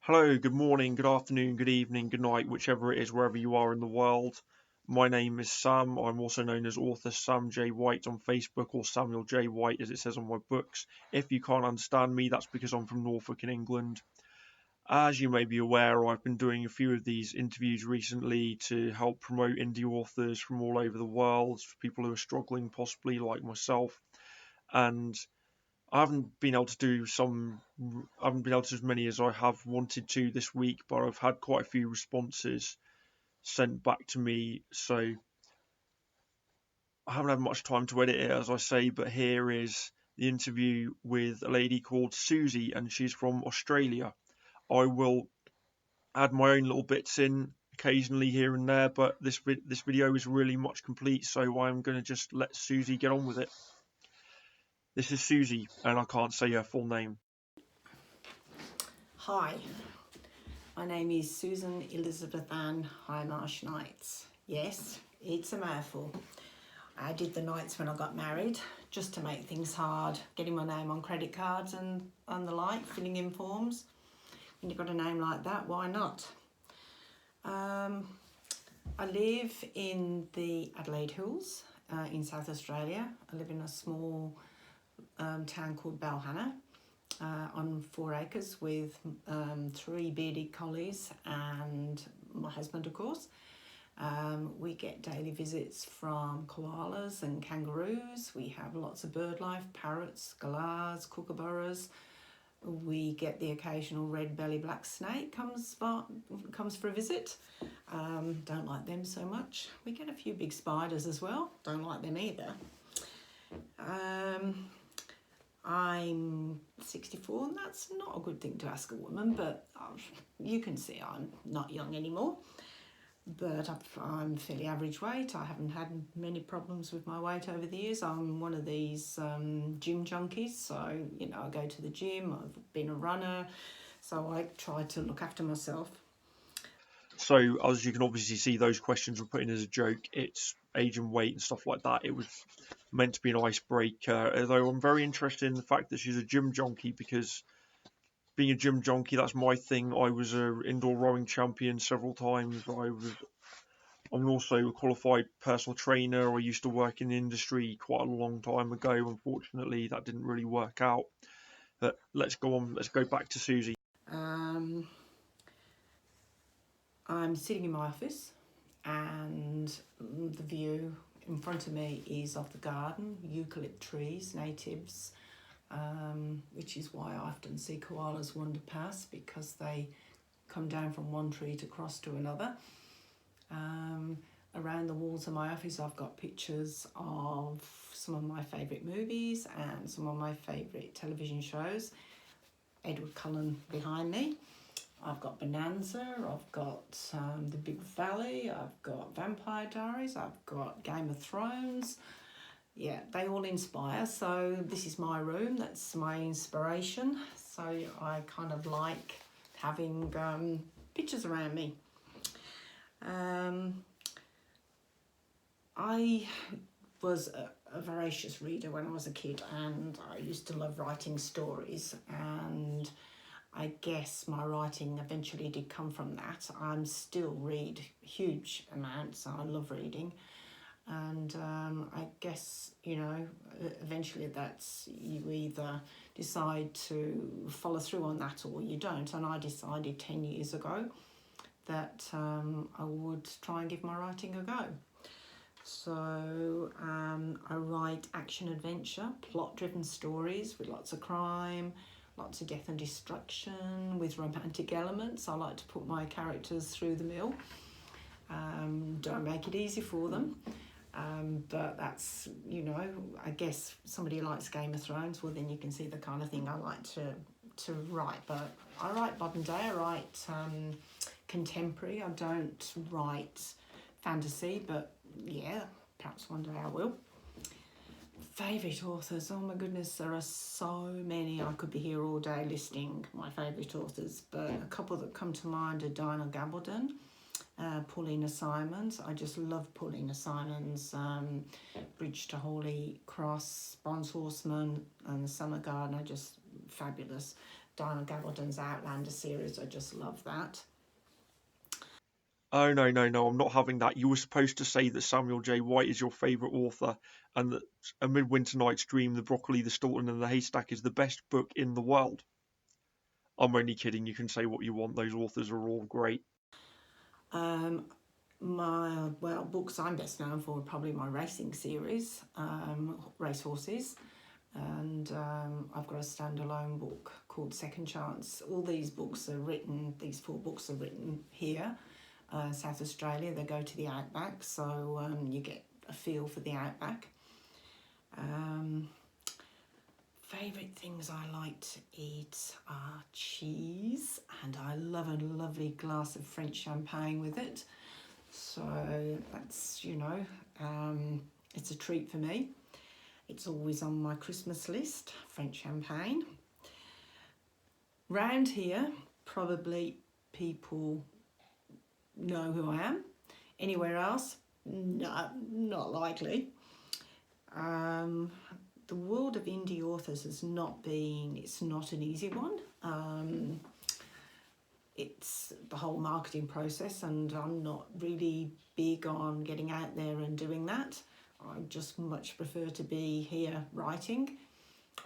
Hello, good morning, good afternoon, good evening, good night, whichever it is, wherever you are in the world. My name is Sam. I'm also known as author Sam J. White on Facebook, or Samuel J. White as it says on my books. If you can't understand me, that's because I'm from Norfolk in England. As you may be aware, I've been doing a few of these interviews recently to help promote indie authors from all over the world, for people who are struggling, possibly like myself. And I haven't been able to do I haven't been able to do as many as I have wanted to this week, but I've had quite a few responses sent back to me, so I haven't had much time to edit it, as I say. But here is the interview with a lady called Suzie, and she's from Australia. I will add my own little bits in occasionally here and there, but this video is really much complete, so I'm going to just let Suzie get on with it. This is Suzie, and I can't say her full name. Hi, my name is Susan Elizabeth Ann Hindmarsh Knights. Yes, it's a mouthful. I did the Knights when I got married, just to make things hard, getting my name on credit cards and the like, filling in forms. When you've got a name like that, why not? I live in the Adelaide Hills in South Australia. I live in a small town called Balhannah. On 4 acres with 3 bearded collies and my husband, of course. We get daily visits from koalas and kangaroos. We have lots of bird life, parrots, galahs, kookaburras. We get the occasional red belly black snake comes for a visit. Don't like them so much. We get a few big spiders as well. Don't like them either. I'm 64, and that's not a good thing to ask a woman, but you can see I'm not young anymore. But I'm fairly average weight. I haven't had many problems with my weight over the years. I'm one of these gym junkies, so I go to the gym. I've been a runner, so I try to look after myself. So, as you can obviously see, those questions were put in as a joke. It's age and weight and stuff like that. It was meant to be an icebreaker. Although I'm very interested in the fact that she's a gym junkie, because being a gym junkie, that's my thing. I was an indoor rowing champion several times. I'm also a qualified personal trainer. I used to work in the industry quite a long time ago. Unfortunately, that didn't really work out. But let's go on. Let's go back to Suzie. I'm sitting in my office, and the view in front of me is of the garden, eucalypt trees, natives, which is why I often see koalas wander past, because they come down from one tree to cross to another. Around the walls of my office, I've got pictures of some of my favourite movies and some of my favourite television shows. Edward Cullen behind me. I've got Bonanza, I've got The Big Valley, I've got Vampire Diaries, I've got Game of Thrones. Yeah, they all inspire. So this is my room, that's my inspiration. So I kind of like having pictures around me. I was a voracious reader when I was a kid, and I used to love writing stories, and I guess my writing eventually did come from that. I still read huge amounts. I love reading. And I guess, eventually that's, you either decide to follow through on that or you don't. And I decided 10 years ago that I would try and give my writing a go. So I write action-adventure, plot-driven stories with lots of crime, lots of death and destruction, with romantic elements. I like to put my characters through the mill. Don't make it easy for them. But that's, I guess somebody who likes Game of Thrones, well, then you can see the kind of thing I like to write. But I write modern day, I write contemporary. I don't write fantasy, but yeah, perhaps one day I will. Favourite authors, oh my goodness, there are so many. I could be here all day listing my favourite authors, but a couple that come to mind are Diana Gabaldon, Paulina Simons. I just love Paulina Simons. Bridge to Holy Cross, Bronze Horseman and The Summer Garden are just fabulous. Diana Gabaldon's Outlander series. I just love that. Oh, no, no, no, I'm not having that. You were supposed to say that Samuel J. White is your favourite author and that A Midwinter Night's Dream, The Broccoli, the Stilton and the Haystack is the best book in the world. I'm only kidding. You can say what you want. Those authors are all great. Books I'm best known for are probably my racing series, Racehorses, and I've got a standalone book called Second Chance. All these books are written, these 4 books are written here, South Australia. They go to the outback, so you get a feel for the outback. Favourite things I like to eat are cheese, and I love a lovely glass of French champagne with it. So that's, it's a treat for me. It's always on my Christmas list, French champagne. Round here, probably people know who I am. Anywhere else? No, not likely. The world of indie authors it's not an easy one. It's the whole marketing process, and I'm not really big on getting out there and doing that. I just much prefer to be here writing.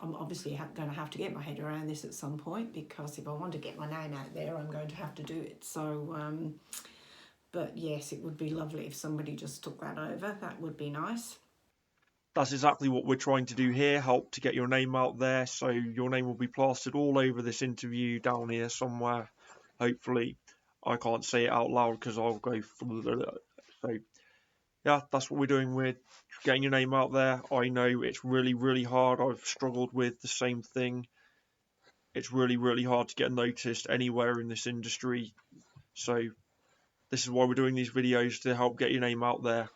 I'm obviously going to have to get my head around this at some point, because if I want to get my name out there, I'm going to have to do it. So, but yes, it would be lovely if somebody just took that over. That would be nice. That's exactly what we're trying to do here, help to get your name out there. So your name will be plastered all over this interview down here somewhere, hopefully. I can't say it out loud because I'll go so yeah, that's what we're doing. We're getting your name out there. I know it's really, really hard. I've struggled with the same thing. It's really, really hard to get noticed anywhere in this industry. So this is why we're doing these videos, to help get your name out there.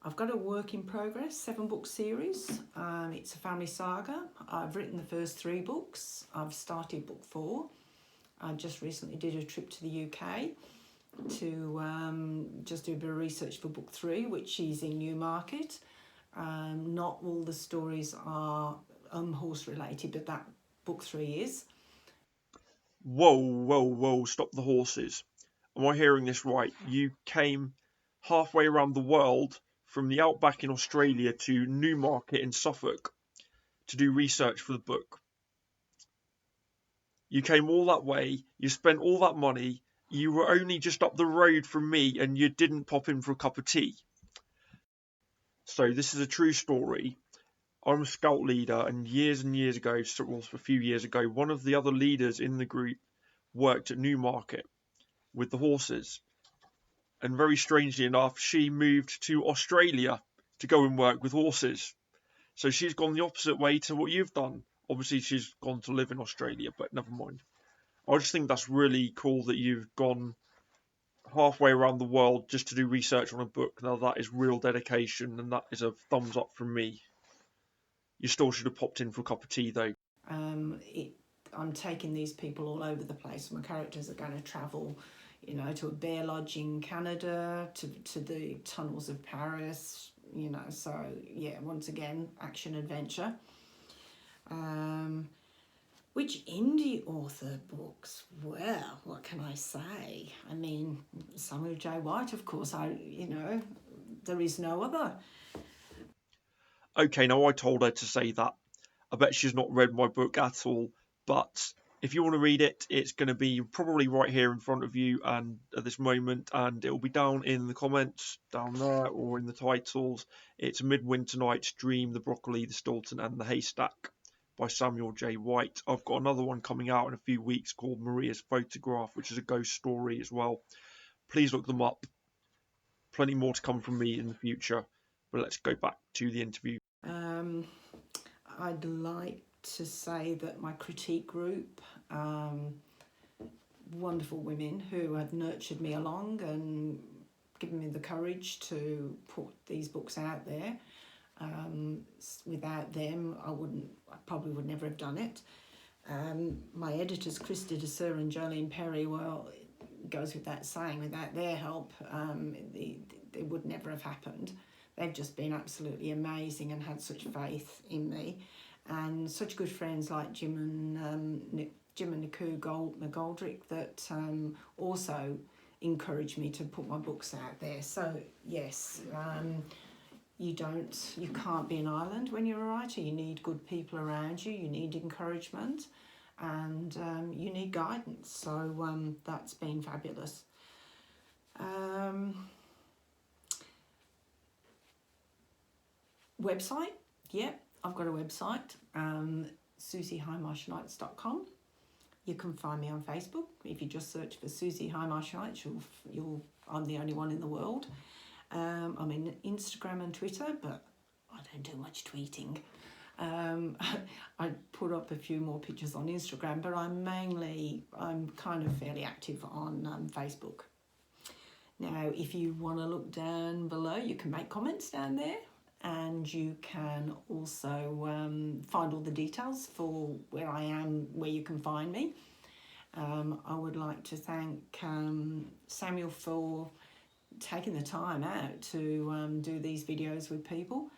I've got a work in progress 7-book series. It's a family saga. I've written the first 3 books. I've started book 4. I just recently did a trip to the UK to just do a bit of research for book 3, which is in Newmarket. Not all the stories are horse related, but that book 3 is. Whoa, whoa, whoa, stop the horses. Am I hearing this right? You came halfway around the world from the outback in Australia to Newmarket in Suffolk to do research for the book. You came all that way, you spent all that money, you were only just up the road from me and you didn't pop in for a cup of tea. So this is a true story. I'm a scout leader, and years ago, well, a few years ago, one of the other leaders in the group worked at Newmarket with the horses. And very strangely enough, she moved to Australia to go and work with horses. So she's gone the opposite way to what you've done. Obviously, she's gone to live in Australia, but never mind. I just think that's really cool that you've gone halfway around the world just to do research on a book. Now, that is real dedication, and that is a thumbs up from me. You still should have popped in for a cup of tea, though. I'm taking these people all over the place. My characters are going to travel, to a bear lodge in Canada, to the tunnels of Paris, so yeah, once again, action adventure. Which indie author books? Well, what can I say? I mean, Samuel J. White, of course. There is no other. Okay, now I told her to say that. I bet she's not read my book at all, but if you want to read it, it's going to be probably right here in front of you and at this moment, and it will be down in the comments down there or in the titles. It's Midwinter Night's Dream, The Broccoli, the Stilton and the Haystack by Samuel J. White. I've got another one coming out in a few weeks called Maria's Photograph, which is a ghost story as well. Please look them up. Plenty more to come from me in the future, but let's go back to the interview. I'd like to say that my critique group, wonderful women who have nurtured me along and given me the courage to put these books out there. Without them, I probably would never have done it. My editors, Krista DeSir and Jolene Perry, well, it goes without saying, without their help, it would never have happened. They've just been absolutely amazing and had such faith in me. and such good friends like Jim and Niku McGoldrick that also encouraged me to put my books out there. So yes, you can't be an island when you're a writer. You need good people around you. You need encouragement, and you need guidance. So that's been fabulous. Website, yeah, I've got a website, SuzieHindmarshKnights.com. You can find me on Facebook. If you just search for Suzie Hindmarsh Knights, I'm the only one in the world. I'm in Instagram and Twitter, but I don't do much tweeting. I put up a few more pictures on Instagram, but I'm kind of fairly active on Facebook. Now, if you want to look down below, you can make comments down there, and you can also find all the details for where I am, where you can find me. I would like to thank Samuel for taking the time out to do these videos with people,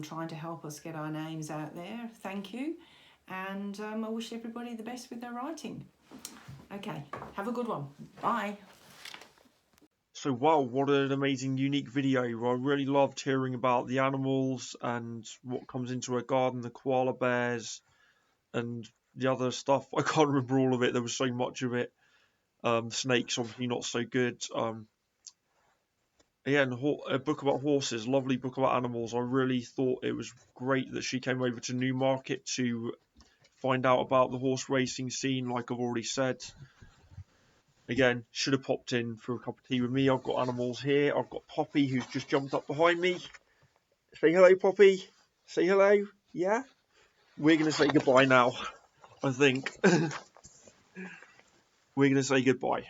trying to help us get our names out there. Thank you, and I wish everybody the best with their writing. Okay, have a good one. Bye. So wow, what an amazing, unique video. I really loved hearing about the animals and what comes into a garden, the koala bears and the other stuff. I can't remember all of it. There was so much of it. Snakes, obviously not so good. Yeah, and a book about horses, lovely book about animals. I really thought it was great that she came over to Newmarket to find out about the horse racing scene, like I've already said. Again, should have popped in for a cup of tea with me. I've got animals here. I've got Poppy, who's just jumped up behind me. Say hello, Poppy. Say hello. Yeah? We're going to say goodbye now, I think. We're going to say goodbye.